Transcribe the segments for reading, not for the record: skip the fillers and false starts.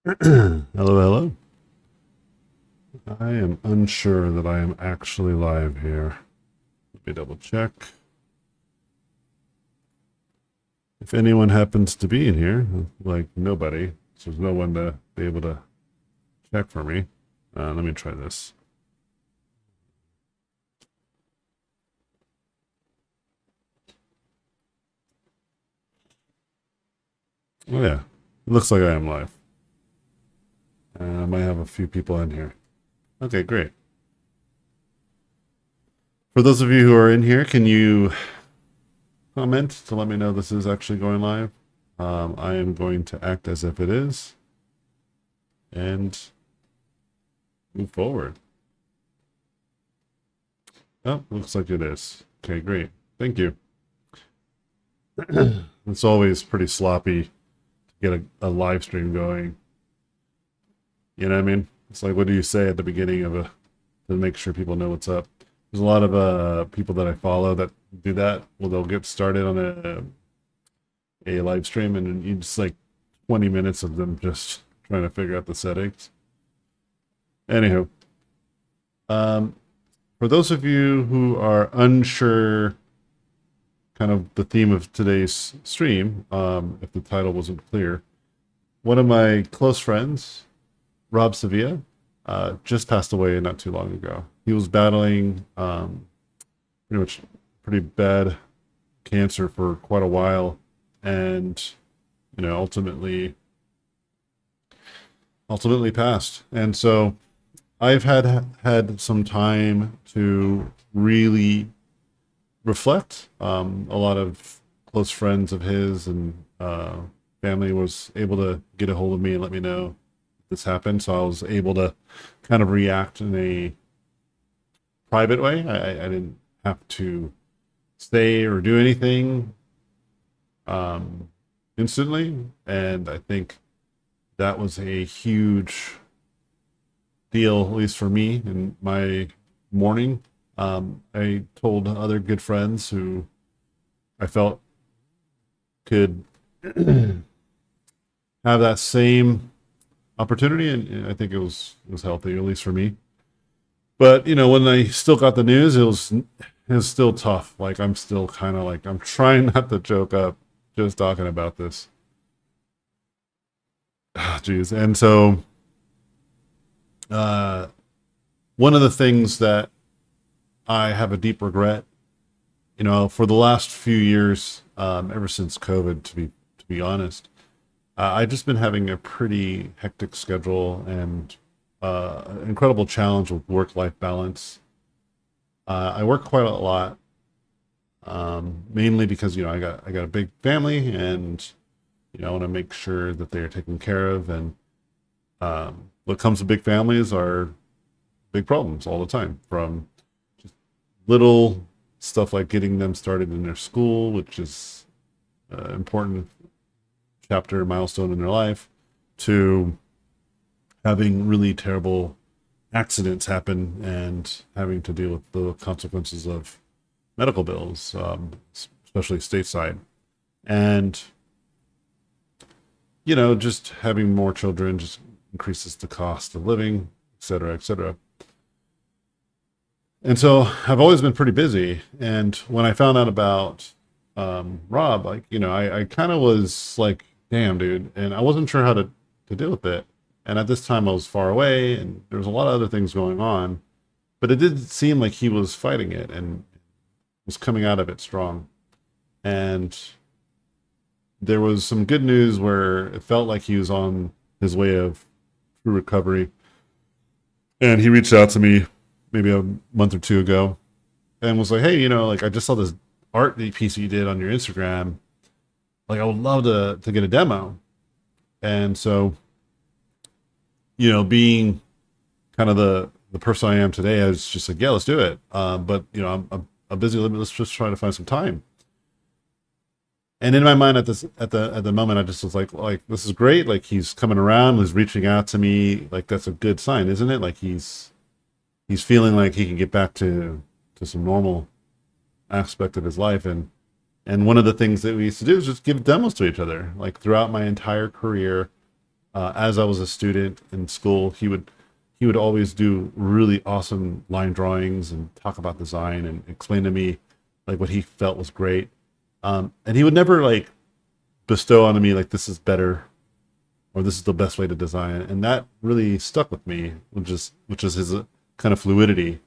Hello, hello. I am unsure that I am actually live here. Let me double check. If anyone happens to be in here, like nobody, so there's no one to be able to check for me. Let me try this. Oh yeah, it looks like I am live. I might have a few people in here. Okay, great. For those of you who are in here, can you comment to let me know this is actually going live? I am going to act as if it is and move forward. Oh, looks like it is. Okay, great. Thank you. It's always pretty sloppy to get a live stream going. You know what I mean? It's like, what do you say at the beginning of a to make sure people know what's up? There's a lot of people that I follow that do that. Well, they'll get started on a live stream, and you just like 20 minutes of them just trying to figure out the settings. Anywho, um, for those of you who are unsure, kind of the theme of today's stream, if the title wasn't clear, one of my close friends, Rob Sevilla, just passed away not too long ago. He was battling pretty much pretty bad cancer for quite a while, and ultimately passed. And so I've had some time to really reflect. A lot of close friends of his and family was able to get a hold of me and let me know this happened. So I was able to kind of react in a private way. I didn't have to say or do anything instantly. And I think that was a huge deal, at least for me in my morning. I told other good friends who I felt could have that same opportunity, and I think it was healthy, at least for me. But when I still got the news, it was still tough. Like I'm still kind of like I'm trying not to choke up just talking about this. Jeez, and so uh, one of the things that I have a deep regret, for the last few years, ever since COVID, to be honest, I've just been having a pretty hectic schedule and incredible challenge with work-life balance. I work quite a lot, mainly because I got a big family, and I want to make sure that they are taken care of. And what comes with big families are big problems all the time, from just little stuff like getting them started in their school, which is important chapter milestone in their life, to having really terrible accidents happen and having to deal with the consequences of medical bills, especially stateside. And just having more children just increases the cost of living, et cetera, et cetera. And so I've always been pretty busy. And when I found out about Rob, like, I kind of was like, damn, dude. And I wasn't sure how to deal with it. And at this time, I was far away and there was a lot of other things going on. But it did seem like he was fighting it and was coming out of it strong. And there was some good news where it felt like he was on his way of true recovery. And he reached out to me maybe a month or two ago and was like, hey, like I just saw this art piece you did on your Instagram. Like I would love to get a demo. And so, being kind of the person I am today, I was just like, yeah, let's do it. But I'm busy. Let's just try to find some time. And in my mind at the moment, I just was like this is great. Like he's coming around, he's reaching out to me. Like that's a good sign, isn't it? Like he's feeling like he can get back to some normal aspect of his life. And one of the things that we used to do is just give demos to each other. Like throughout my entire career, as I was a student in school, he would always do really awesome line drawings and talk about design and explain to me like what he felt was great. And he would never like bestow on me like this is better or this is the best way to design, and that really stuck with me, which is his kind of fluidity.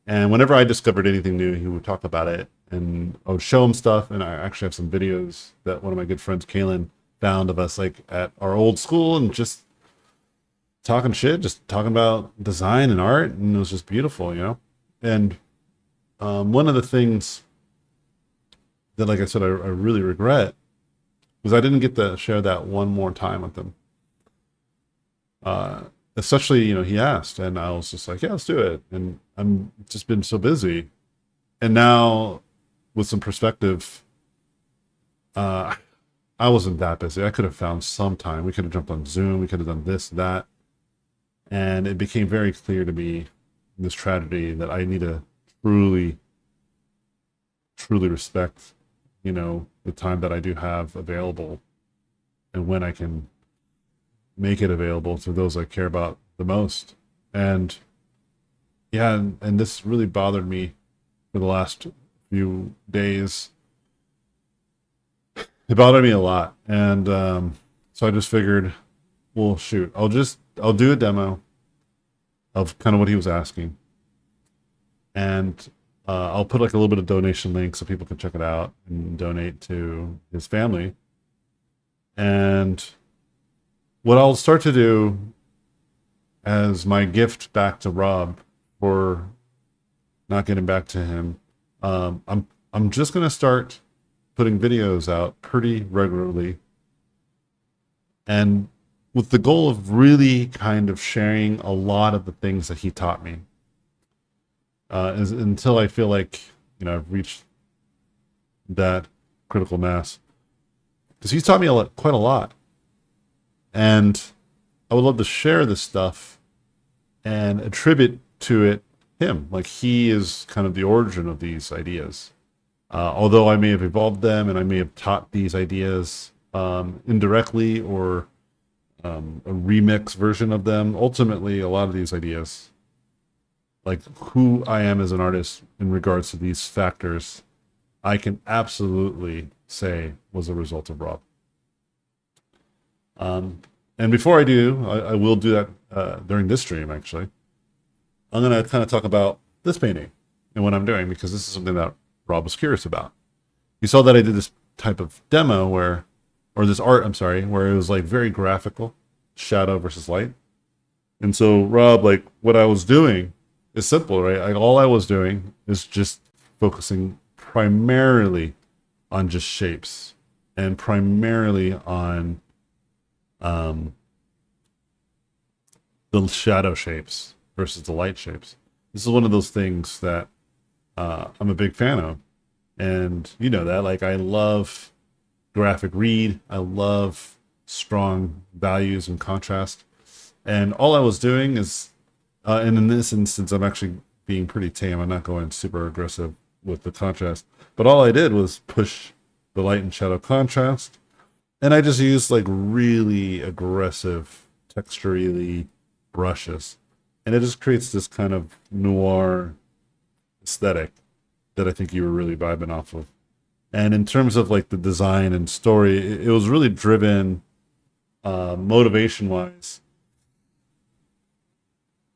And whenever I discovered anything new, he would talk about it, and I would show him stuff. And I actually have some videos that one of my good friends, Kalen, found of us like at our old school and just talking shit, just talking about design and art, and it was just beautiful, you know. And one of the things that, like I said, I really regret was I didn't get to share that one more time with him. Especially, you know, he asked, and I was just like, yeah, let's do it. And I'm just been so busy. And now, with some perspective, I wasn't that busy. I could have found some time. We could have jumped on Zoom. We could have done this, that. And it became very clear to me in this tragedy that I need to truly, truly respect, you know, the time that I do have available and when I can make it available to those I care about the most. And yeah, and this really bothered me for the last few days. It bothered me a lot. And so I just figured, well, shoot, I'll do a demo of kind of what he was asking. And I'll put like a little bit of donation link so people can check it out and donate to his family. And what I'll start to do as my gift back to Rob for not getting back to him, I'm just gonna start putting videos out pretty regularly, and with the goal of really kind of sharing a lot of the things that he taught me, until I feel like, you know, I've reached that critical mass, because he's taught me quite a lot. And I would love to share this stuff and attribute to it him. Like, he is kind of the origin of these ideas. Although I may have evolved them and I may have taught these ideas indirectly, or a remix version of them, ultimately, a lot of these ideas, like who I am as an artist in regards to these factors, I can absolutely say was a result of Rob. And before I do, I will do that during this stream, actually. I'm going to kind of talk about this painting and what I'm doing, because this is something that Rob was curious about. You saw that I did this type of demo or this art, I'm sorry, where it was like very graphical, shadow versus light. And so, Rob, like, what I was doing is simple, right? Like, all I was doing is just focusing primarily on just shapes and primarily on the shadow shapes versus the light shapes. This is one of those things that I'm a big fan of. And you know that, like, I love graphic read. I love strong values and contrast. And all I was doing is, and in this instance, I'm actually being pretty tame. I'm not going super aggressive with the contrast. But all I did was push the light and shadow contrast. And I just used like really aggressive, texturally brushes. And it just creates this kind of noir aesthetic that I think you were really vibing off of. And in terms of like the design and story, it was really driven motivation-wise.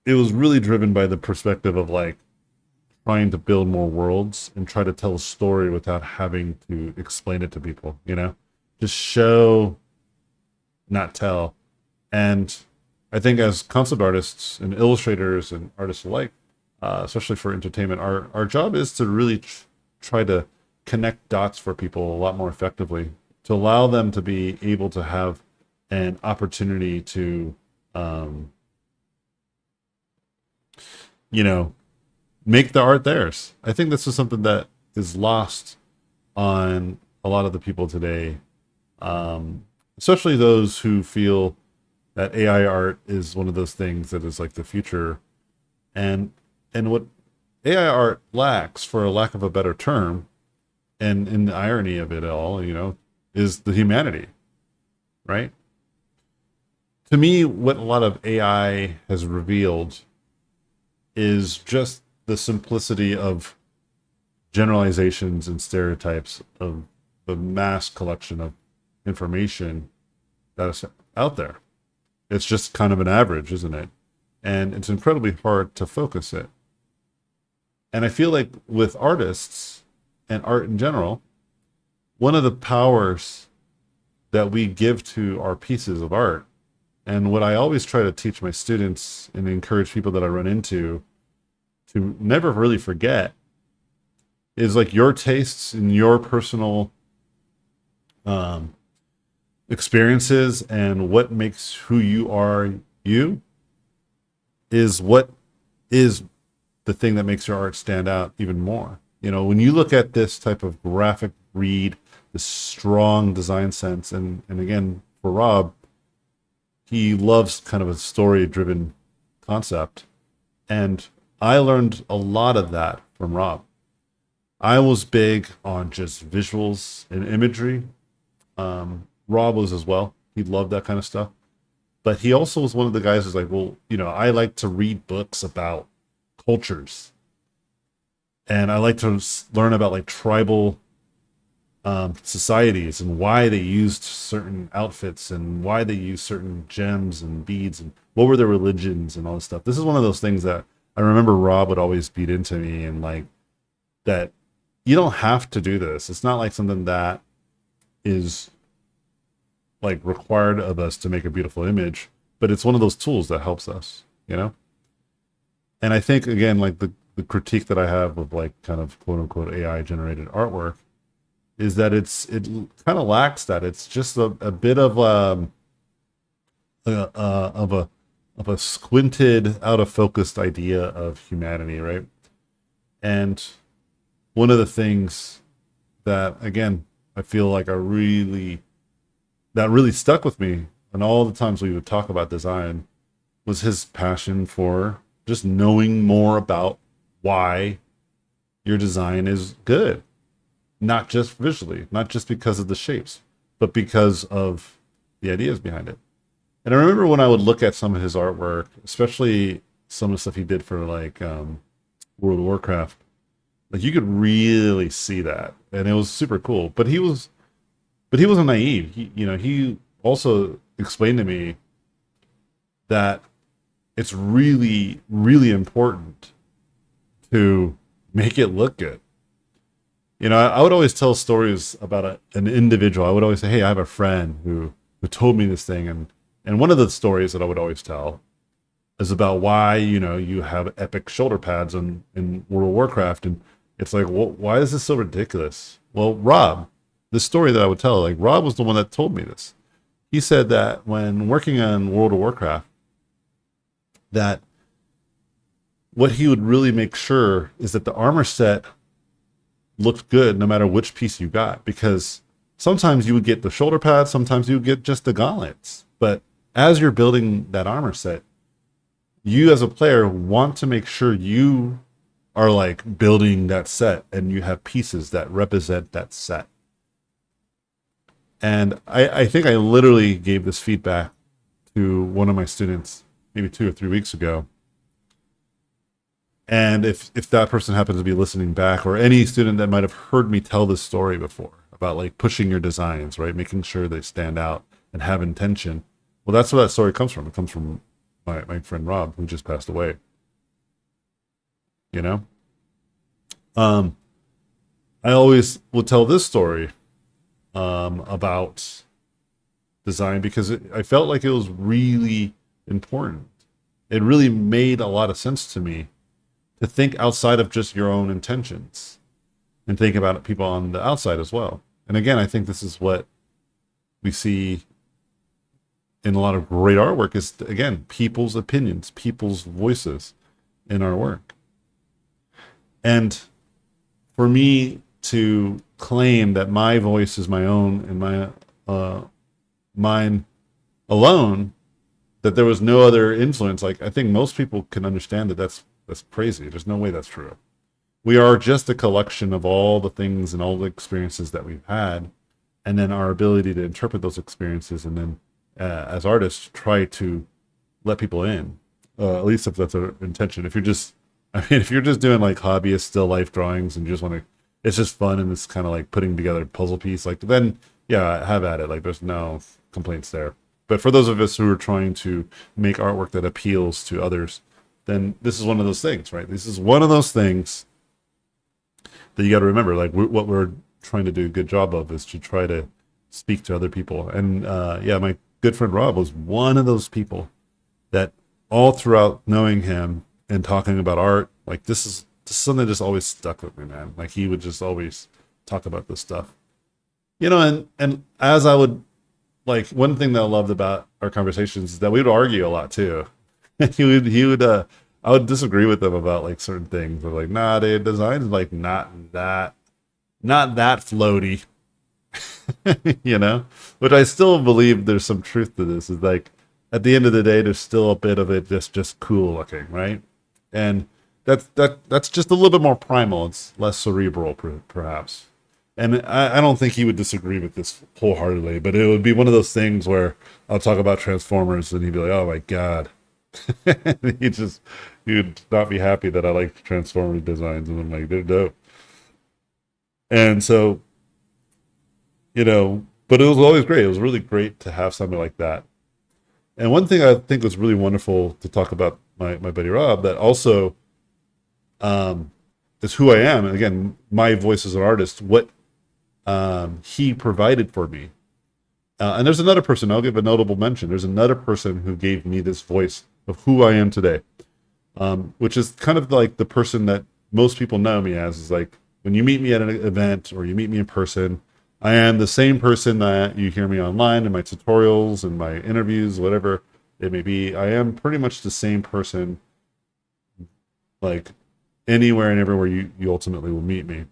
It was really driven by the perspective of like trying to build more worlds and try to tell a story without having to explain it to people, you know? Just show, not tell. And I think as concept artists and illustrators and artists alike, especially for entertainment, our job is to really try to connect dots for people a lot more effectively, to allow them to be able to have an opportunity to, you know, make the art theirs. I think this is something that is lost on a lot of the people today, especially those who feel that AI art is one of those things that is like the future. And what AI art lacks, for a lack of a better term, and in the irony of it all, you know, is the humanity, right? To me, what a lot of AI has revealed is just the simplicity of generalizations and stereotypes of the mass collection of information that is out there. It's just kind of an average, isn't it? And it's incredibly hard to focus it. And I feel like with artists and art in general, one of the powers that we give to our pieces of art, and what I always try to teach my students and encourage people that I run into to never really forget, is like your tastes and your personal experiences and what makes who you are you is what is the thing that makes your art stand out even more. You know, when you look at this type of graphic read, this strong design sense, and again, for Rob, he loves kind of a story driven concept. And I learned a lot of that from Rob. I was big on just visuals and imagery. Rob was as well. He loved that kind of stuff. But he also was one of the guys who's like, well, you know, I like to read books about cultures. And I like to learn about like tribal societies and why they used certain outfits and why they used certain gems and beads and what were their religions and all this stuff. This is one of those things that I remember Rob would always beat into me, and like that you don't have to do this. It's not like something that is like required of us to make a beautiful image, but it's one of those tools that helps us, you know? And I think again, like the critique that I have of like kind of quote unquote AI generated artwork is that it kind of lacks that. It's just a bit of a squinted, out of focused idea of humanity, right? And one of the things that again I feel like that really stuck with me, and all the times we would talk about design, was his passion for just knowing more about why your design is good. Not just visually, not just because of the shapes, but because of the ideas behind it. And I remember when I would look at some of his artwork, especially some of the stuff he did for like World of Warcraft, like you could really see that, and it was super cool. But he wasn't naive. He also explained to me that it's really, really important to make it look good. You know, I would always tell stories about an individual. I would always say, hey, I have a friend who told me this thing. And one of the stories that I would always tell is about why, you know, you have epic shoulder pads in World of Warcraft. And it's like, well, why is this so ridiculous? Well, Rob, the story that I would tell, like Rob was the one that told me this. He said that when working on World of Warcraft, that what he would really make sure is that the armor set looked good no matter which piece you got, because sometimes you would get the shoulder pads, sometimes you would get just the gauntlets. But as you're building that armor set, you as a player want to make sure you are like building that set and you have pieces that represent that set. And I think I literally gave this feedback to one of my students maybe 2 or 3 weeks ago. And if that person happens to be listening back, or any student that might have heard me tell this story before about like pushing your designs, right? Making sure they stand out and have intention. Well, that's where that story comes from. It comes from my friend Rob, who just passed away. You know? I always will tell this story about design because I felt like it was really important. It really made a lot of sense to me to think outside of just your own intentions and think about people on the outside as well. And again, I think this is what we see in a lot of great artwork is, again, people's opinions, people's voices in our work. And for me to claim that my voice is my own and mine alone, that there was no other influence, like I think most people can understand that that's crazy. There's no way that's true. We are just a collection of all the things and all the experiences that we've had, and then our ability to interpret those experiences and then as artists try to let people in, at least if that's our intention. If you're just, I mean, if you're just doing like hobbyist still life drawings and you just want to, it's just fun and it's kind of like putting together a puzzle piece, like then yeah, have at it. Like there's no complaints there. But for those of us who are trying to make artwork that appeals to others, then this is one of those things, right? This is one of those things that you got to remember. Like what we're trying to do a good job of is to try to speak to other people. And yeah, my good friend Rob was one of those people that all throughout knowing him and talking about art, like this is something that just always stuck with me, man. Like he would just always talk about this stuff, and as I would, like, one thing that I loved about our conversations is that we would argue a lot too. He would I would disagree with him about like certain things. Or like, nah, dude, design's like not that floaty, Which I still believe there's some truth to this. Is like at the end of the day, there's still a bit of it just cool looking, right? And that's just a little bit more primal. It's less cerebral, perhaps. And I don't think he would disagree with this wholeheartedly, but it would be one of those things where I'll talk about Transformers and he'd be like, "Oh my god," he'd not be happy that I like Transformers designs, and I'm like, "They're dope." And so, but it was always great. It was really great to have something like that. And one thing I think was really wonderful to talk about my buddy Rob, that also is who I am. And again, my voice as an artist, what he provided for me. And there's another person, I'll give a notable mention. There's another person who gave me this voice of who I am today, which is kind of like the person that most people know me as. Is like when you meet me at an event or you meet me in person, I am the same person that you hear me online in my tutorials and my interviews, whatever it may be. I am pretty much the same person, like anywhere and everywhere you ultimately will meet me.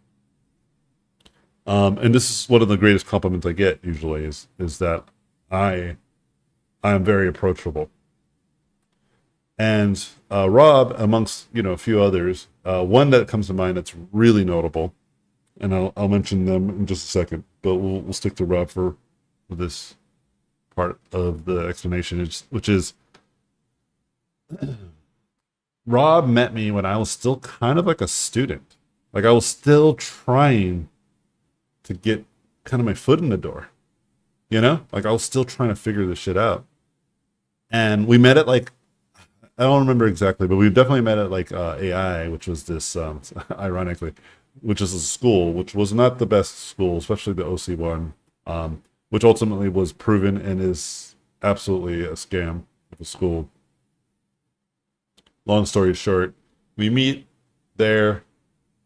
And this is one of the greatest compliments I get usually is that I am very approachable. And Rob, amongst a few others, one that comes to mind that's really notable, and I'll mention them in just a second, but we'll stick to Rob for this part of the explanation, which is Rob met me when I was still kind of like a student. Like I was still trying to get kind of my foot in the door, Like I was still trying to figure this shit out. And we met at like, I don't remember exactly, but we definitely met at like AI, which was this, ironically, which is a school, which was not the best school, especially the OC one, which ultimately was proven and is absolutely a scam of a school. Long story short, we meet there.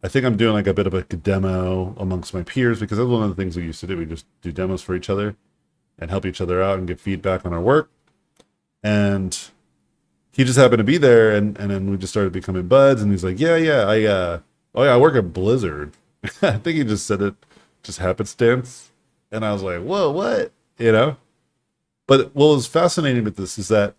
I think I'm doing like a bit of a demo amongst my peers because that's one of the things we used to do. We just do demos for each other and help each other out and give feedback on our work. And he just happened to be there, and then we just started becoming buds. And he's like, I work at Blizzard. I think he just said it just happenstance. And I was like, whoa, what? But what was fascinating with this is that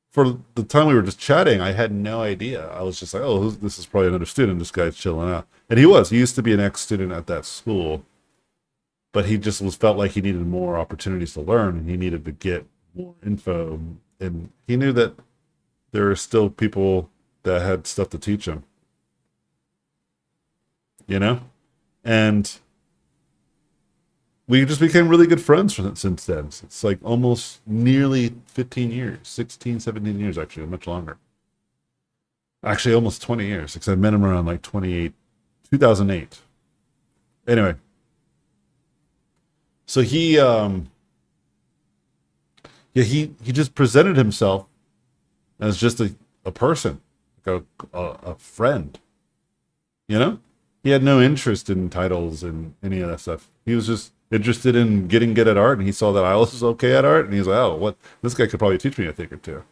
for the time we were just chatting, I had no idea. I was just like, oh, this is probably another student. This guy's chilling out. And he was. He used to be an ex-student at that school. But he just felt like he needed more opportunities to learn, and he needed to get more info. And he knew that there are still people that had stuff to teach him. And we just became really good friends since then. It's like almost nearly 15 years, 16, 17 years, actually, much longer. Actually, almost 20 years, because I met him around like 2008. Anyway, so he just presented himself as just a person, like a friend, He had no interest in titles and any of that stuff. He was just interested in getting good at art, and he saw that I was okay at art, and he's like, oh, what, this guy could probably teach me a thing or two,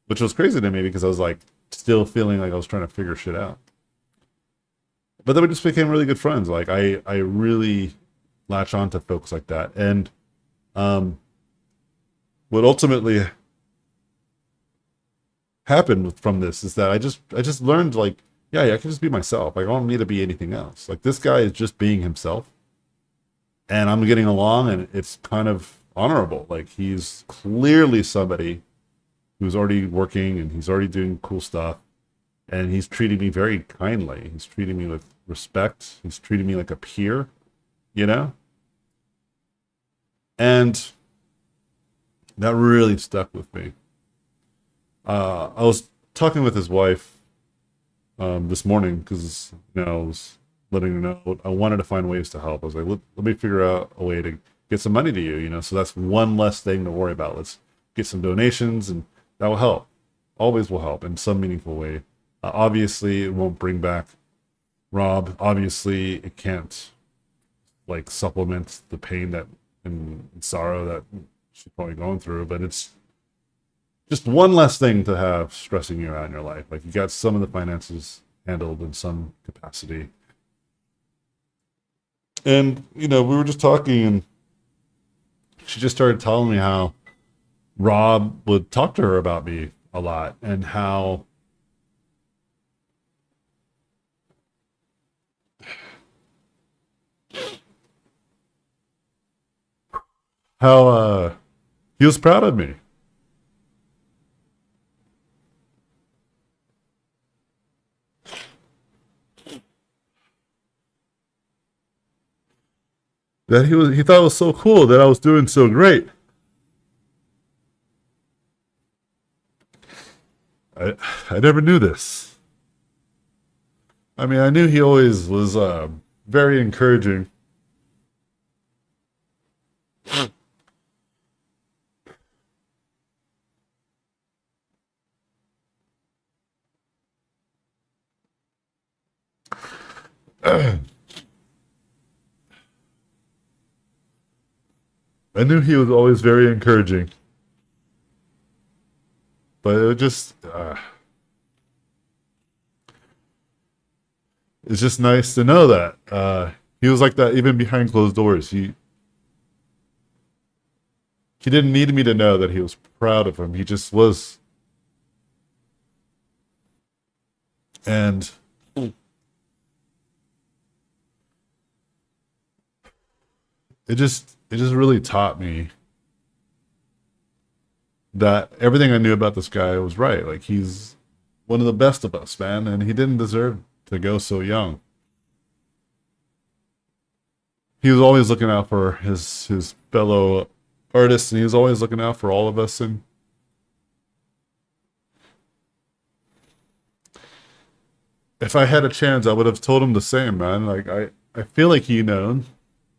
which was crazy to me because I was like still feeling like I was trying to figure shit out. But then we just became really good friends. Like I really latch on to folks like that. And what ultimately happened from this is that I just learned, like, yeah, I can just be myself. Like, I don't need to be anything else. Like, this guy is just being himself, and I'm getting along, and it's kind of honorable. Like he's clearly somebody who's already working and he's already doing cool stuff, and he's treating me very kindly. He's treating me with respect. He's treating me like a peer, you know? And that really stuck with me. I was talking with his wife this morning because I was letting her know I wanted to find ways to help. I was like, let me figure out a way to get some money to you, so that's one less thing to worry about. Let's get some donations, and that will help. Always will help in some meaningful way. Obviously, it won't bring back Rob. Obviously, it can't like supplement the pain that and sorrow that she's probably going through, but it's just one less thing to have stressing you out in your life. Like you got some of the finances handled in some capacity. And, we were just talking and she just started telling me how Rob would talk to her about me a lot and how he was proud of me. That he thought it was so cool that I was doing so great. I I never knew this. I mean, I knew he always was very encouraging. I knew he was always very encouraging, but it just it's just nice to know that he was like that even behind closed doors. He didn't need me to know that he was proud of him. He just was, and it just really taught me that everything I knew about this guy was right. Like he's one of the best of us, man, and he didn't deserve to go so young. He was always looking out for his fellow artists, and he was always looking out for all of us. And if I had a chance, I would have told him the same, man. Like I feel like he known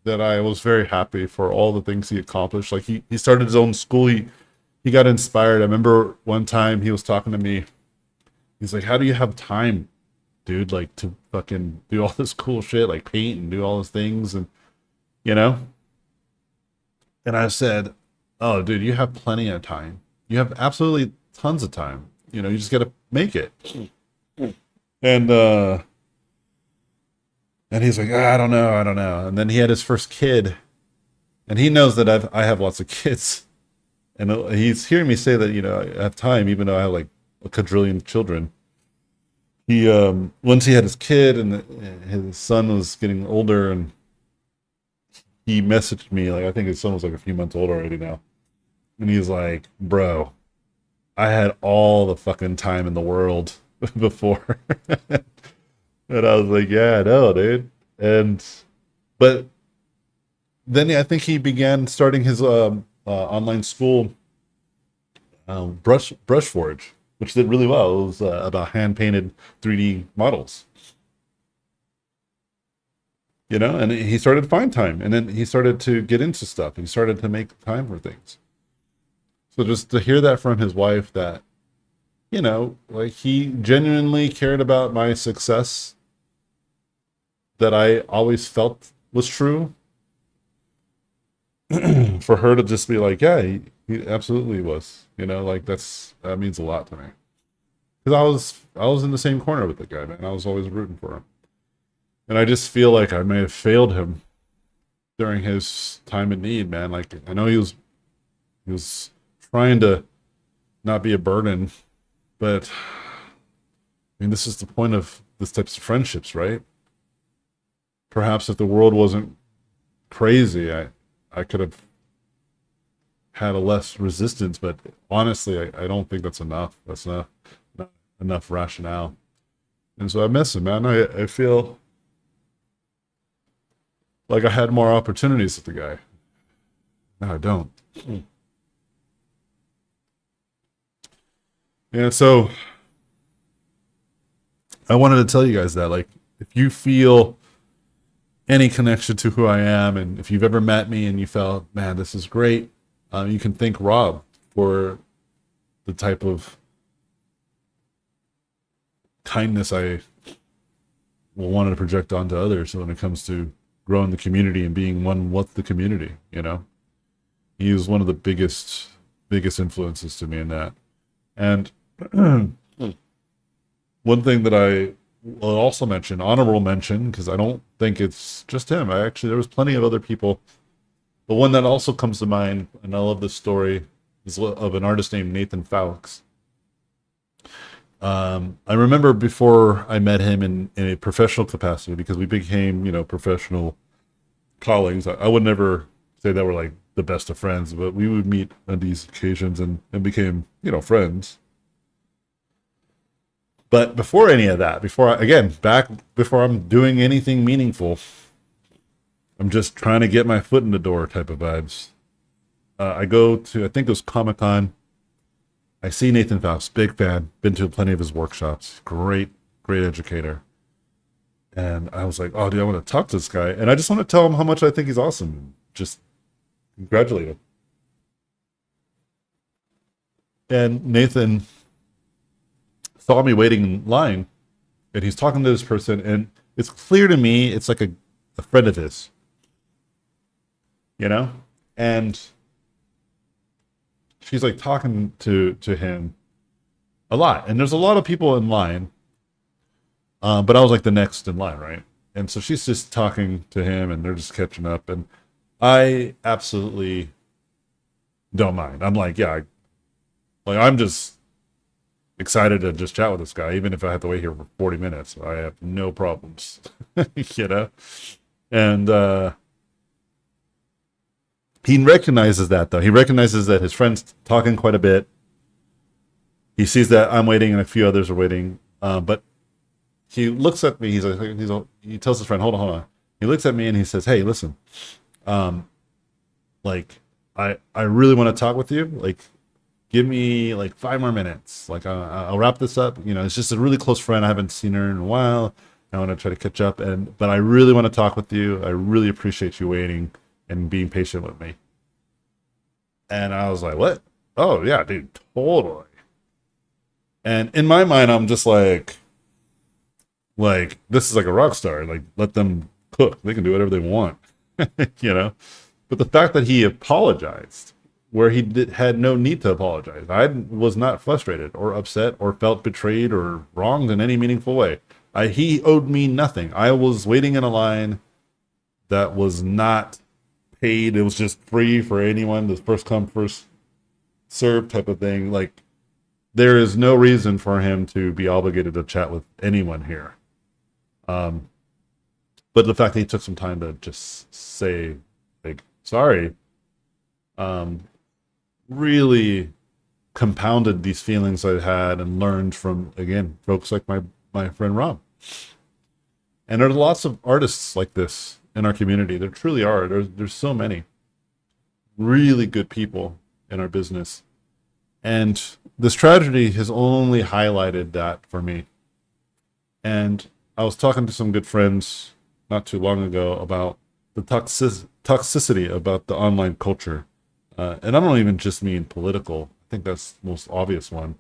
that I was very happy for all the things he accomplished. Like he started his own school. He got inspired. I remember one time he was talking to me. He's like, "How do you have time, dude? Like to fucking do all this cool shit, like paint and do all those things, and you know?" And I said, "Oh, dude, you have plenty of time. You have absolutely tons of time. You just got to make it." And he's like, "Ah, I don't know, I don't know." And then he had his first kid, and he knows that I have lots of kids, and he's hearing me say that I have time, even though I have like a quadrillion children. He once he had his kid, and his son was getting older, and he messaged me like I think his son was like a few months old already now, and he's like, "Bro, I had all the fucking time in the world before." And I was like, "Yeah, I know, dude." And but then I think he began starting his online school, brush forge, which did really well. It was about hand painted 3D models, and he started to find time, and then he started to get into stuff. He started to make time for things. So just to hear that from his wife, that like he genuinely cared about my success, that I always felt was true, for her to just be like, "Yeah, he absolutely was," like that means a lot to me. Because I was in the same corner with the guy, man. I was always rooting for him, and I just feel like I may have failed him during his time in need, man. Like I know he was trying to not be a burden, but I mean, this is the point of this types of friendships, right? Perhaps if the world wasn't crazy, I could have had a less resistance, but honestly, I don't think that's enough. That's not enough rationale. And so I miss him, man. I feel like I had more opportunities with the guy. No, I don't. Yeah, so I wanted to tell you guys that, like, if you feel any connection to who I am, and if you've ever met me and you felt, man, this is great, you can thank Rob for the type of kindness I wanted to project onto others when it comes to growing the community and being one with the community. He was one of the biggest influences to me in that. And one thing that I will also mention, honorable mention, because I don't think it's just him. There was plenty of other people. But one that also comes to mind, and I love this story, is of an artist named Nathan Fowlks. I remember before I met him in a professional capacity, because we became, professional colleagues. I would never say that we're like the best of friends, but we would meet on these occasions and became, friends. But before any of that, before I'm doing anything meaningful, I'm just trying to get my foot in the door type of vibes. I go to, I think it was Comic-Con. I see Nathan Faust, big fan, been to plenty of his workshops. Great educator. And I was like, oh, dude, I want to talk to this guy. And I just want to tell him how much I think he's awesome. And just congratulate him. And Nathan saw me waiting in line, and he's talking to this person, and it's clear to me it's like a friend of his, and she's like talking to him a lot, and there's a lot of people in line, but I was like the next in line, right? And so she's just talking to him, and they're just catching up, and I absolutely don't mind. I'm like, yeah, I'm just excited to just chat with this guy, even if I have to wait here for 40 minutes. I have no problems, And he recognizes that, though. He recognizes that his friend's talking quite a bit. He sees that I'm waiting and a few others are waiting. But he looks at me. He tells his friend, hold on. He looks at me and he says, hey, listen, like, I really want to talk with you. Like, give me like 5 more minutes. Like, I'll wrap this up. It's just a really close friend. I haven't seen her in a while. I want to try to catch up. But I really want to talk with you. I really appreciate you waiting and being patient with me. And I was like, what? Oh, yeah, dude, totally. And in my mind, I'm just like, this is like a rock star. Like, let them cook. They can do whatever they want, But the fact that he apologized, where he had no need to apologize. I was not frustrated or upset or felt betrayed or wronged in any meaningful way. He owed me nothing. I was waiting in a line that was not paid. It was just free for anyone. The first come, first serve type of thing. Like, there is no reason for him to be obligated to chat with anyone here. But the fact that he took some time to just say, like, sorry, really compounded these feelings I had and learned from, again, folks like my friend Rob. And there's lots of artists like this in our community. There truly are. There's so many really good people in our business. And this tragedy has only highlighted that for me. And I was talking to some good friends not too long ago about the toxicity about the online culture. And I don't even just mean political. I think that's the most obvious one.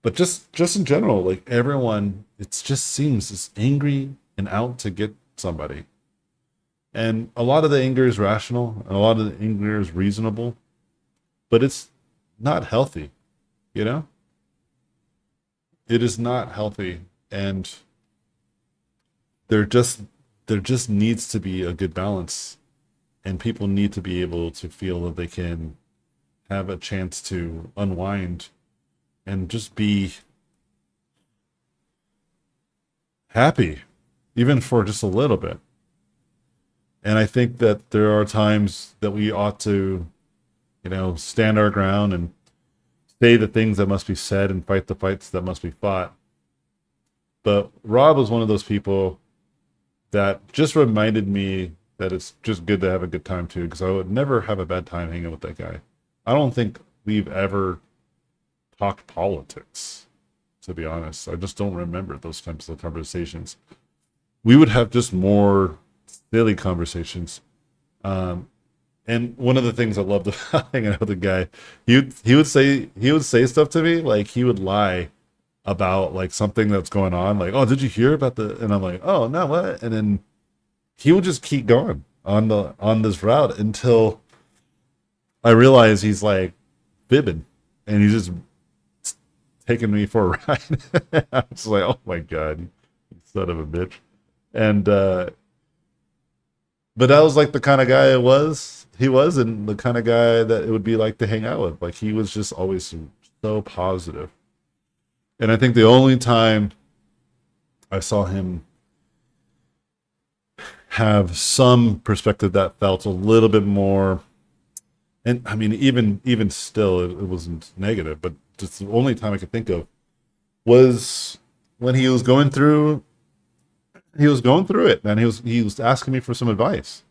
But just in general, like, everyone, it just seems is angry and out to get somebody. And a lot of the anger is rational, and a lot of the anger is reasonable, but it's not healthy, It is not healthy, and there just needs to be a good balance, and people need to be able to feel that they can have a chance to unwind and just be happy, even for just a little bit. And I think that there are times that we ought to stand our ground and say the things that must be said and fight the fights that must be fought. But Rob was one of those people that just reminded me that it's just good to have a good time too, because I would never have a bad time hanging with that guy. I don't think we've ever talked politics, to be honest. I just don't remember those types of conversations. We would have just more silly conversations. And one of the things I loved about hanging out with the guy, he would say stuff to me, like he would lie about like something that's going on, like, oh, did you hear about the, and I'm like, oh no, what? And then he would just keep going on this route until I realize he's like fibbing, and he's just taking me for a ride. I was like, oh my god, you son of a bitch. And but that was like the kind of guy he was, and the kind of guy that it would be like to hang out with. Like he was just always so positive. And I think the only time I saw him have some perspective that felt a little bit more, and I mean, even still, it wasn't negative, but just the only time I could think of was when he was going through it, man. He was asking me for some advice.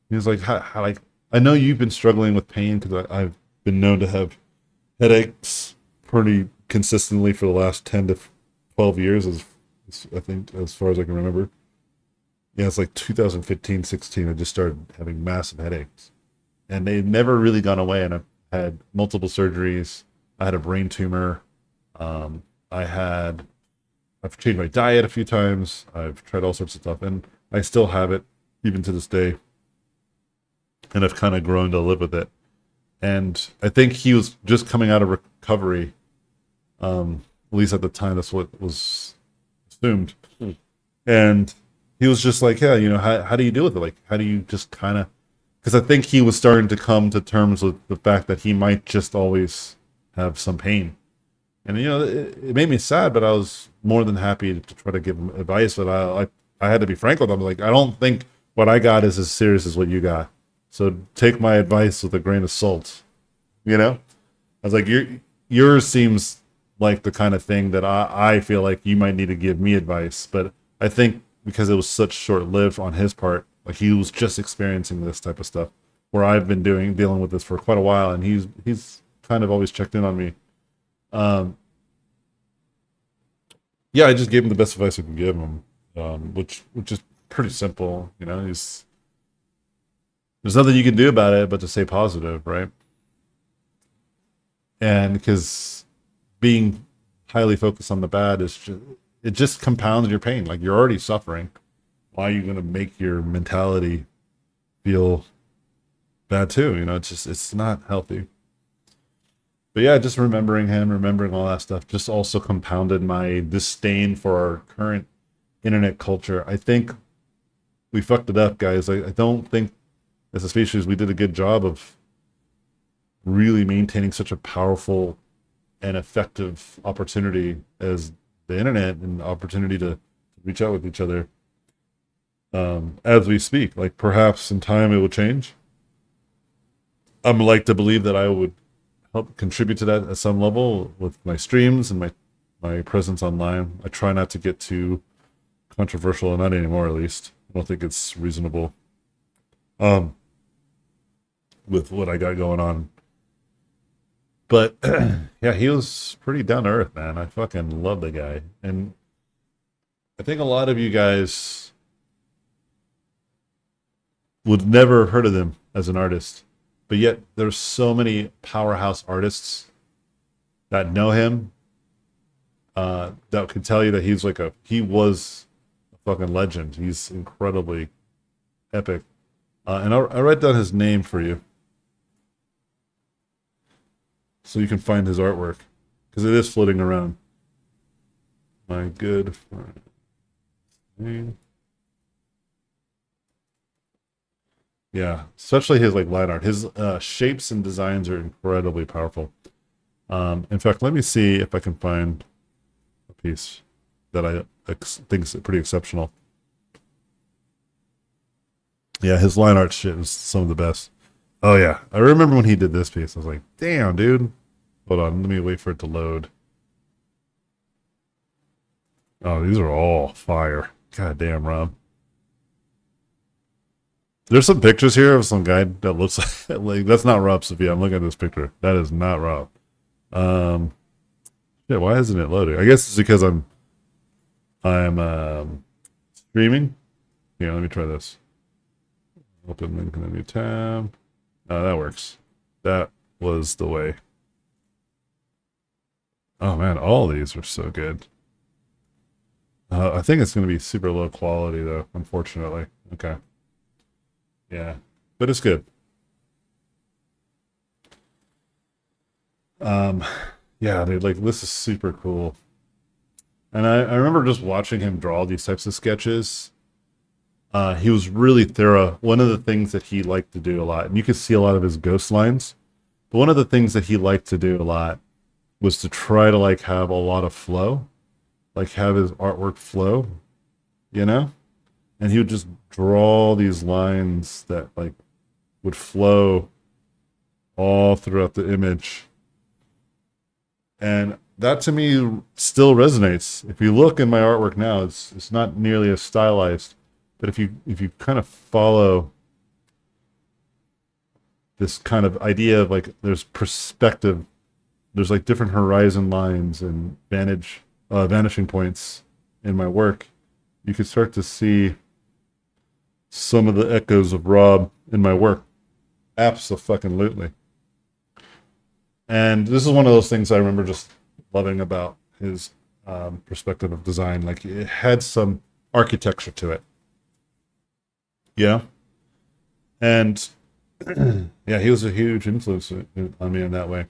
He was like, how like, I know you've been struggling with pain, because I've been known to have headaches pretty consistently for the last 10 to 12 years, I think, as far as I can remember. Yeah, it's like 2015, 16, I just started having massive headaches. And they've never really gone away, and I've had multiple surgeries. I had a brain tumor. Um, I had I've changed my diet a few times. I've tried all sorts of stuff, and I still have it even to this day. And I've kind of grown to live with it. And I think he was just coming out of recovery. At least at the time, that's what was assumed. And he was just like, yeah, how do you deal with it? Like, how do you just kind of, because I think he was starting to come to terms with the fact that he might just always have some pain. And, it made me sad, but I was more than happy to try to give him advice. But I had to be frank with him. Like, I don't think what I got is as serious as what you got. So take my advice with a grain of salt. I was like, yours seems like the kind of thing that I feel like you might need to give me advice. But I think because it was such short-lived on his part, like he was just experiencing this type of stuff, where I've been dealing with this for quite a while, and he's kind of always checked in on me. Yeah, I just gave him the best advice I could give him, which is pretty simple. There's nothing you can do about it but to stay positive, right? And because being highly focused on the bad it just compounds your pain. Like, you're already suffering. Why are you going to make your mentality feel bad too? It's not healthy. But yeah, just remembering all that stuff, just also compounded my disdain for our current internet culture. I think we fucked it up, guys. I don't think as a species we did a good job of really maintaining such a powerful and effective opportunity as the internet, and the opportunity to reach out with each other as we speak. Like, perhaps in time it will change. I'm like to believe that I would help contribute to that at some level with my streams and my presence online. I try not to get too controversial, not anymore at least. I don't think it's reasonable with what I got going on. But yeah, he was pretty down to earth, man. I fucking love the guy. And I think a lot of you guys would never have heard of him as an artist. But yet there's so many powerhouse artists that know him, that can tell you that he was a fucking legend. He's incredibly epic. And I'll write down his name for you, so you can find his artwork, because it is floating around. My good friend. Yeah, especially his line art. His shapes and designs are incredibly powerful. In fact, let me see if I can find a piece that I think is pretty exceptional. Yeah, his line art shit is some of the best. Oh yeah, I remember when he did this piece. I was like, damn, dude. Hold on, let me wait for it to load. Oh, these are all fire. God damn, Rob. There's some pictures here of some guy that looks like that's not Rob Sevilla. I'm looking at this picture. That is not Rob. Um, yeah, why isn't it loading? I guess it's because I'm streaming. Yeah, let me try this. Open link in a new tab. Oh, that works. That was the way. Oh man, all these are so good. I think it's going to be super low quality though, unfortunately. Okay. Yeah, but it's good. Um, yeah, dude, like this is super cool. And I remember just watching him draw these types of sketches. He was really thorough. One of the things that he liked to do a lot, and you can see a lot of his ghost lines, but one of the things that he liked to do a lot was to try to like have a lot of flow, like have his artwork flow, you know? And he would just draw these lines that like would flow all throughout the image. And that to me still resonates. If you look in my artwork now, it's not nearly as stylized, but if you kind of follow this kind of idea of like there's perspective, there's like different horizon lines and vanishing points in my work, you can start to see some of the echoes of Rob in my work. Absolutely. And this is one of those things I remember just loving about his perspective of design. Like it had some architecture to it. Yeah. And yeah, he was a huge influence on me in that way.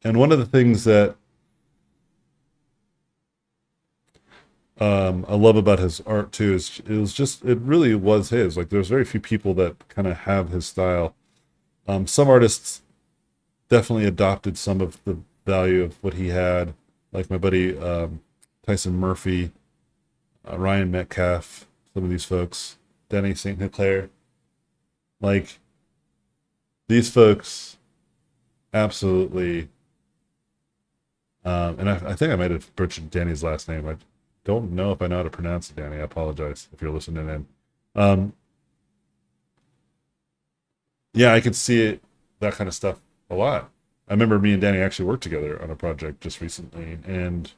And one of the things that I love about his art too is it really was his. Like there's very few people that kind of have his style. Some artists definitely adopted some of the value of what he had, like my buddy Tyson Murphy, Ryan Metcalf, some of these folks, Denny St. Hilaire. Like these folks absolutely, and I think I might have butchered Danny's last name. I don't know if I know how to pronounce it, Danny. I apologize if you're listening in. Um, yeah, I could see it, that kind of stuff a lot. I remember me and Danny actually worked together on a project just recently, and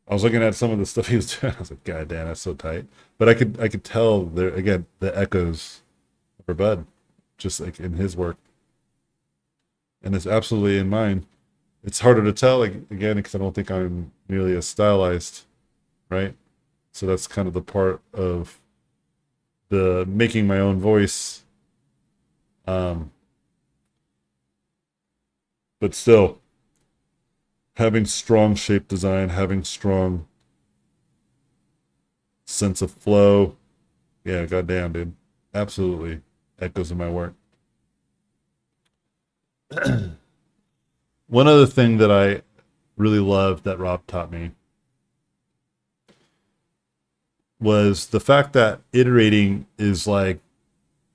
I was looking at some of the stuff he was doing. I was like, God damn, that's so tight. But I could tell there again the echoes for Bud, just like in his work, and it's absolutely in mine. It's harder to tell, like again, because I don't think I'm nearly as stylized, right? So that's kind of the part of the making my own voice. Um, but still, having strong shape design, having strong sense of flow. Yeah, goddamn, dude. Absolutely. That goes in my work. One other thing that I really loved that Rob taught me was the fact that iterating is like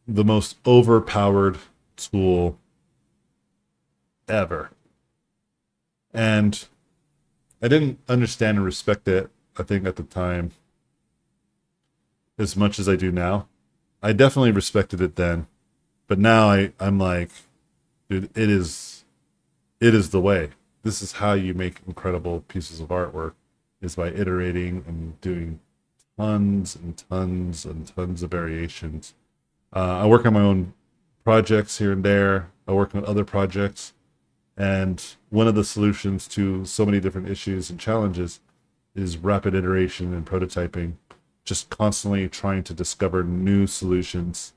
the most overpowered tool ever. And I didn't understand and respect it, I think, at the time as much as I do now. I definitely respected it then, but now I'm like, dude, it is the way. This is how you make incredible pieces of artwork is by iterating and doing tons and tons and tons of variations. I work on my own projects here and there. I work on other projects. And one of the solutions to so many different issues and challenges is rapid iteration and prototyping, just constantly trying to discover new solutions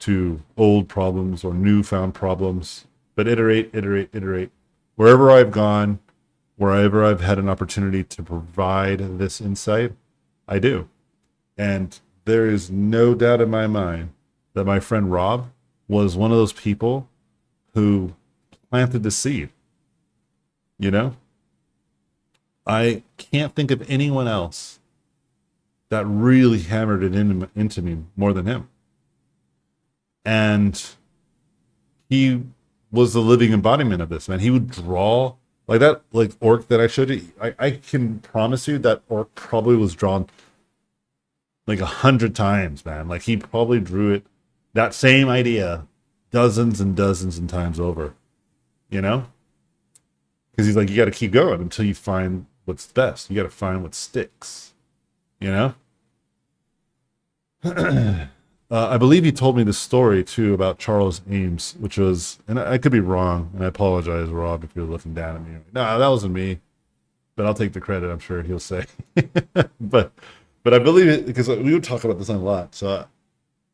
to old problems or newfound problems. But iterate, iterate, iterate. Wherever I've gone, wherever I've had an opportunity to provide this insight, I do. And there is no doubt in my mind that my friend Rob was one of those people who planted the seed. You know, I can't think of anyone else that really hammered it into me more than him. And he was the living embodiment of this, man. He would draw like that, like orc that I showed you. I can promise you that orc probably was drawn like 100 times, man. Like he probably drew it, that same idea, dozens and dozens and times over, you know? Because he's like, you got to keep going until you find what's best. You got to find what sticks, you know? I believe he told me this story too about Charles Ames, which was, and I could be wrong, and I apologize, Rob, if you're looking down at me. No, that wasn't me, but I'll take the credit. I'm sure he'll say. but but I believe it because we would talk about design a lot. So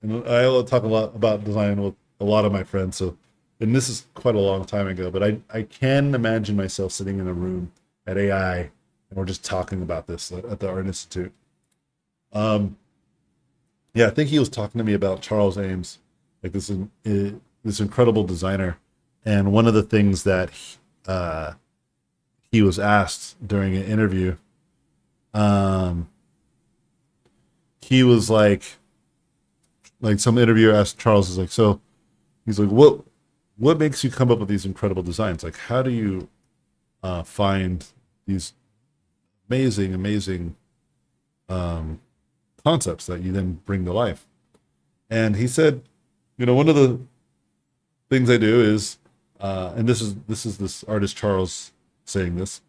and I will talk a lot about design with a lot of my friends. So, and this is quite a long time ago, but I can imagine myself sitting in a room at AI and we're just talking about this at the Art Institute. Yeah, I think he was talking to me about Charles Ames, like this incredible designer, and one of the things that he was asked during an interview, he was like some interviewer asked Charles, is like, so he's like, what makes you come up with these incredible designs? Like, how do you find these amazing concepts that you then bring to life? And he said, one of the things I do is, and this is this artist Charles saying this.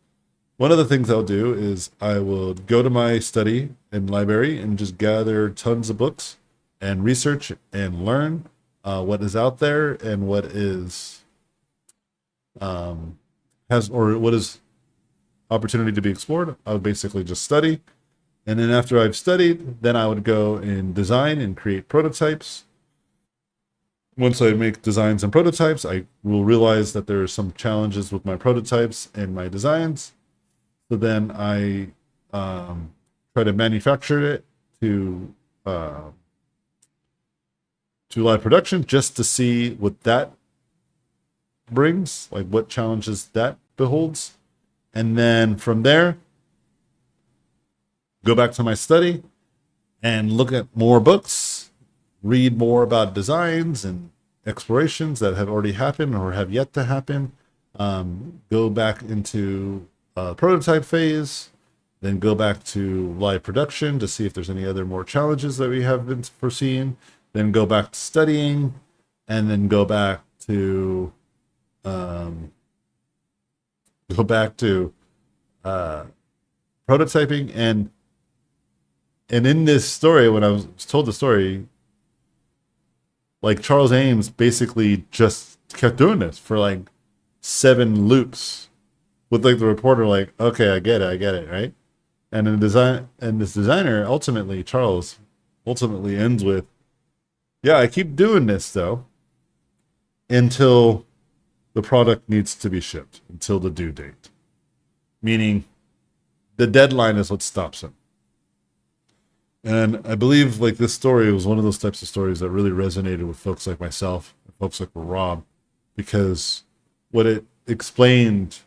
One of the things I'll do is I will go to my study and library and just gather tons of books and research and learn what is out there and what is what is opportunity to be explored. I would basically just study. And then after I've studied, then I would go and design and create prototypes. Once I make designs and prototypes, I will realize that there are some challenges with my prototypes and my designs. So then I try to manufacture it to live production just to see what that brings, like what challenges that beholds. And then from there, go back to my study and look at more books, read more about designs and explorations that have already happened or have yet to happen. Go back into prototype phase, then go back to live production to see if there's any other more challenges that we have been foreseen. Then go back to studying, and then go back to prototyping. And in this story, when I was told the story, like Charles Ames basically just kept doing this for like 7 loops with like the reporter like, okay, I get it, right? And this designer ultimately, Charles, ultimately ends with, yeah, I keep doing this though until the product needs to be shipped, until the due date. Meaning the deadline is what stops him. And I believe like this story was one of those types of stories that really resonated with folks like myself, folks like Rob, because what it explained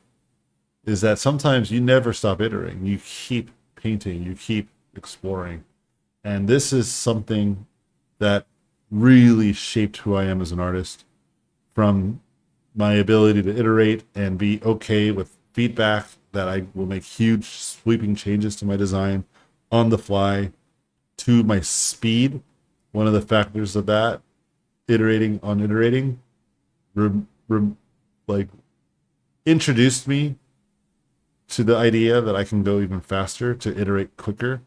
is that sometimes you never stop iterating. You keep painting, you keep exploring. And this is something that really shaped who I am as an artist, from my ability to iterate and be okay with feedback, that I will make huge sweeping changes to my design on the fly, to my speed. One of the factors of that, iterating, like introduced me to the idea that I can go even faster, to iterate quicker.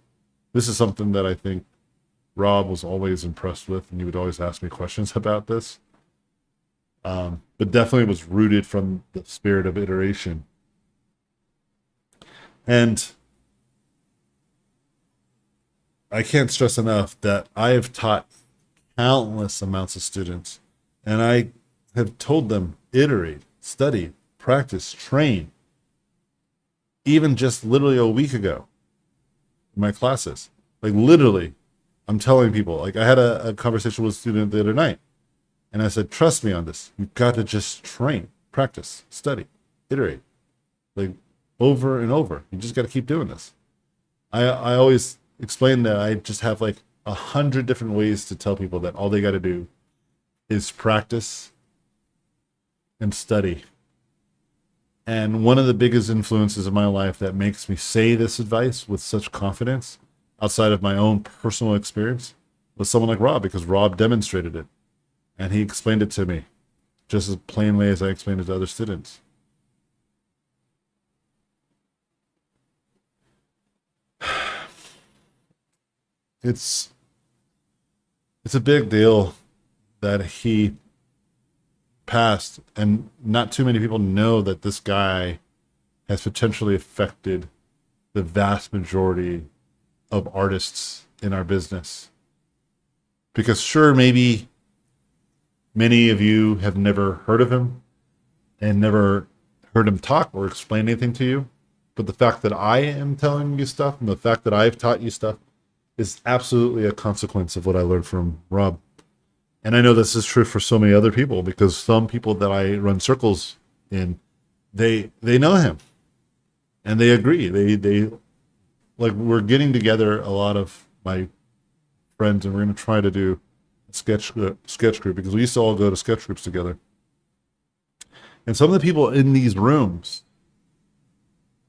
This is something that I think Rob was always impressed with, and he would always ask me questions about this. But definitely was rooted from the spirit of iteration. And I can't stress enough that I have taught countless amounts of students, and I have told them, iterate, study, practice, train. Even just literally a week ago in my classes, like literally, I'm telling people, like I had a conversation with a student the other night, and I said, trust me on this. You've got to just train, practice, study, iterate, like over and over. You just got to keep doing this. I always explain that I just have like 100 different ways to tell people that all they got to do is practice and study. And one of the biggest influences in my life that makes me say this advice with such confidence, outside of my own personal experience, was someone like Rob, because Rob demonstrated it. And he explained it to me just as plainly as I explained it to other students. It's it's a big deal that he passed, and not too many people know that this guy has potentially affected the vast majority of artists in our business. Because sure, maybe many of you have never heard of him and never heard him talk or explain anything to you, but the fact that I am telling you stuff and the fact that I've taught you stuff is absolutely a consequence of what I learned from Rob. And I know this is true for so many other people, because some people that I run circles in, they know him and they agree. They like, we're getting together, a lot of my friends, and we're going to try to do a sketch group, because we used to all go to sketch groups together. And some of the people in these rooms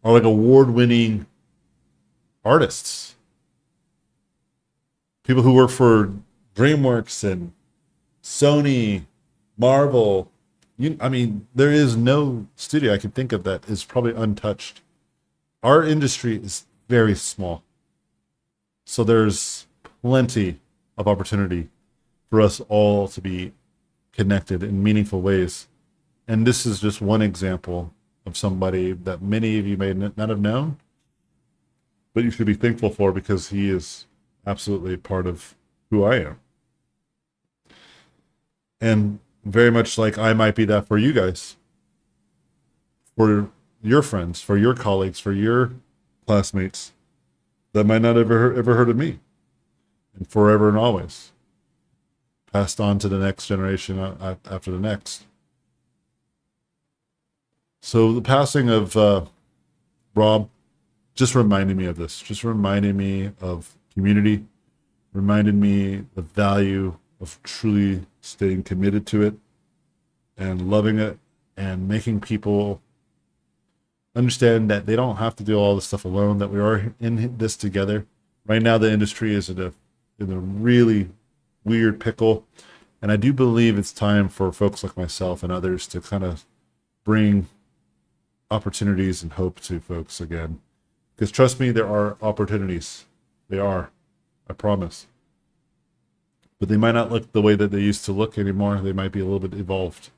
are like award-winning artists, people who work for DreamWorks and Sony, Marvel. I mean, there is no studio I can think of that is probably untouched. Our industry is very small, so there's plenty of opportunity for us all to be connected in meaningful ways. And this is just one example of somebody that many of you may not have known, but you should be thankful for, because he is absolutely part of who I am. And very much like I might be that for you guys, for your friends, for your colleagues, for your classmates that might not ever heard of me, and forever and always passed on to the next generation after the next. So the passing of Rob just reminded me of this, just reminded me of community, reminded me the value of truly staying committed to it and loving it, and making people understand that they don't have to do all this stuff alone, that we are in this together. Right now, the industry is in a really weird pickle, and I do believe it's time for folks like myself and others to kind of bring opportunities and hope to folks again. Because trust me, there are opportunities. They are. I promise. But they might not look the way that they used to look anymore. They might be a little bit evolved.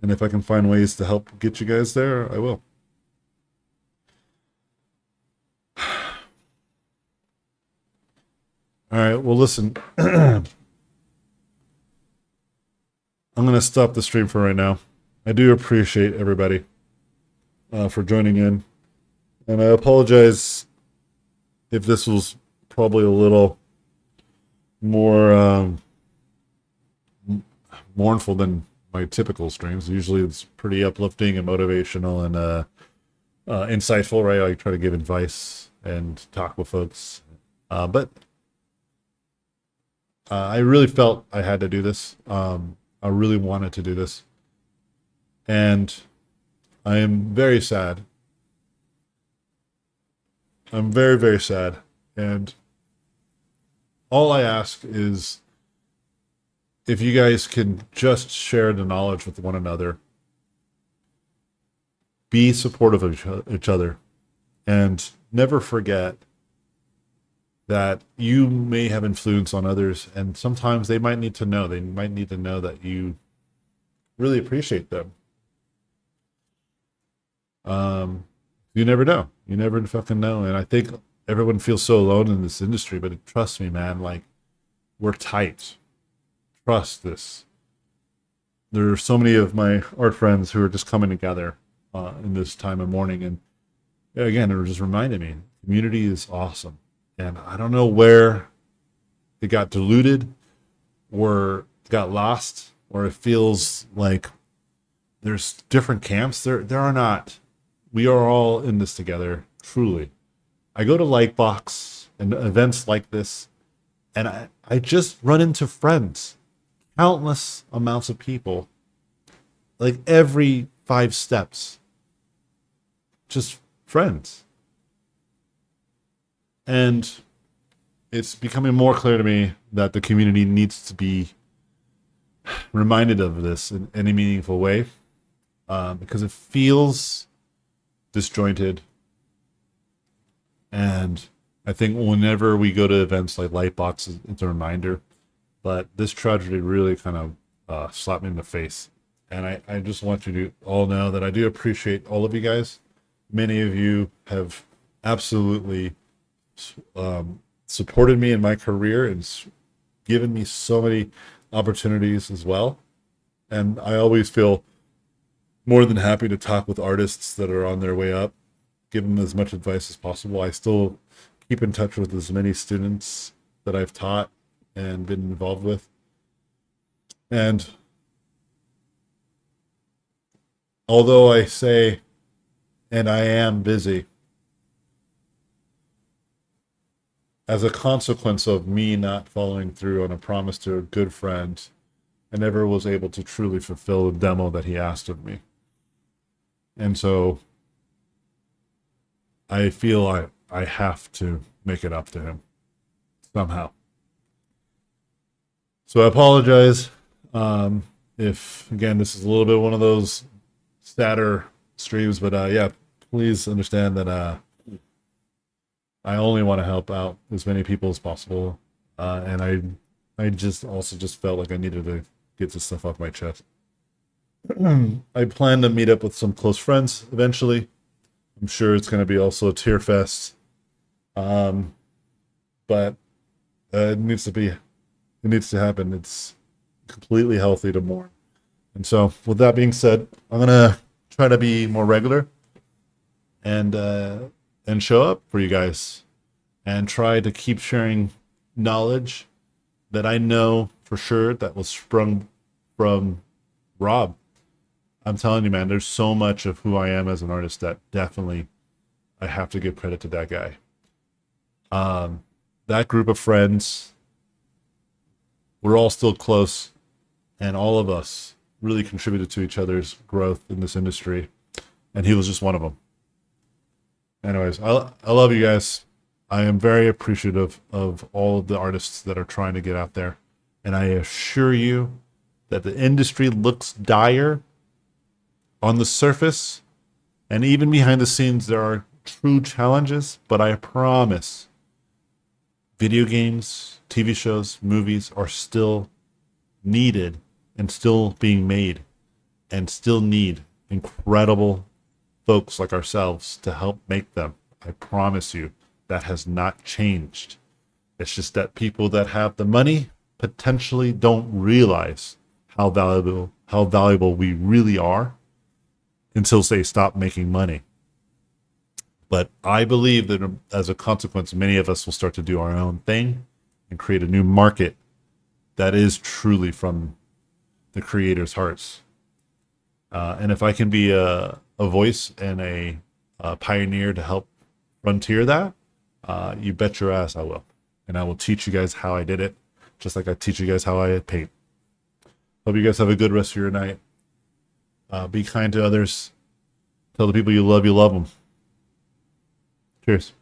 And if I can find ways to help get you guys there, I will. All right, well, listen. I'm going to stop the stream for right now. I do appreciate everybody for joining in. And I apologize if this was probably a little more mournful than my typical streams. Usually it's pretty uplifting and motivational and insightful, right? I try to give advice and talk with folks. But I really felt I had to do this. I really wanted to do this. And I am very sad. I'm very, very sad. And all I ask is if you guys can just share the knowledge with one another, be supportive of each other, and never forget that you may have influence on others, and sometimes they might need to know. They might need to know that you really appreciate them. You never know. You never fucking know. And I think everyone feels so alone in this industry, but trust me, man, like, we're tight. Trust this. There are so many of my art friends who are just coming together in this time of mourning. And again, it just reminded me, community is awesome. And I don't know where it got diluted or got lost, or it feels like there's different camps. There are not. We are all in this together, truly. I go to Lightbox and events like this, and I just run into friends, countless amounts of people, like every 5 steps, just friends. And it's becoming more clear to me that the community needs to be reminded of this in any meaningful way, because it feels disjointed. And I think whenever we go to events like Lightbox, it's a reminder. But this tragedy really kind of slapped me in the face. And I just want you to all know that I do appreciate all of you guys. Many of you have absolutely supported me in my career and given me so many opportunities as well. And I always feel more than happy to talk with artists that are on their way up, give them as much advice as possible. I still keep in touch with as many students that I've taught and been involved with. And although I say, and I am busy, as a consequence of me not following through on a promise to a good friend, I never was able to truly fulfill the demo that he asked of me. And so I feel I have to make it up to him somehow. So I apologize if, again, this is a little bit one of those sadder streams, but yeah, please understand that I only want to help out as many people as possible, and I just also just felt like I needed to get this stuff off my chest. I plan to meet up with some close friends eventually. I'm sure it's going to be also a tear fest, but it needs to happen. It's completely healthy to mourn. And so, with that being said, I'm gonna try to be more regular and show up for you guys and try to keep sharing knowledge that I know for sure that was sprung from Rob. I'm telling you, man, there's so much of who I am as an artist that definitely I have to give credit to that guy. That group of friends, we're all still close, and all of us really contributed to each other's growth in this industry, and he was just one of them. Anyways, I love you guys. I am very appreciative of all of the artists that are trying to get out there, and I assure you that the industry looks dire on the surface, and even behind the scenes there are true challenges, but I promise video games, TV shows, movies are still needed and still being made and still need incredible folks like ourselves to help make them. I promise you that has not changed. It's just that people that have the money potentially don't realize how valuable we really are until they stop making money. But I believe that as a consequence, many of us will start to do our own thing and create a new market that is truly from the creators' hearts. And if I can be a voice and a pioneer to help frontier that, you bet your ass I will. And I will teach you guys how I did it, just like I teach you guys how I paint. Hope you guys have a good rest of your night. Be kind to others. Tell the people you love them. Cheers.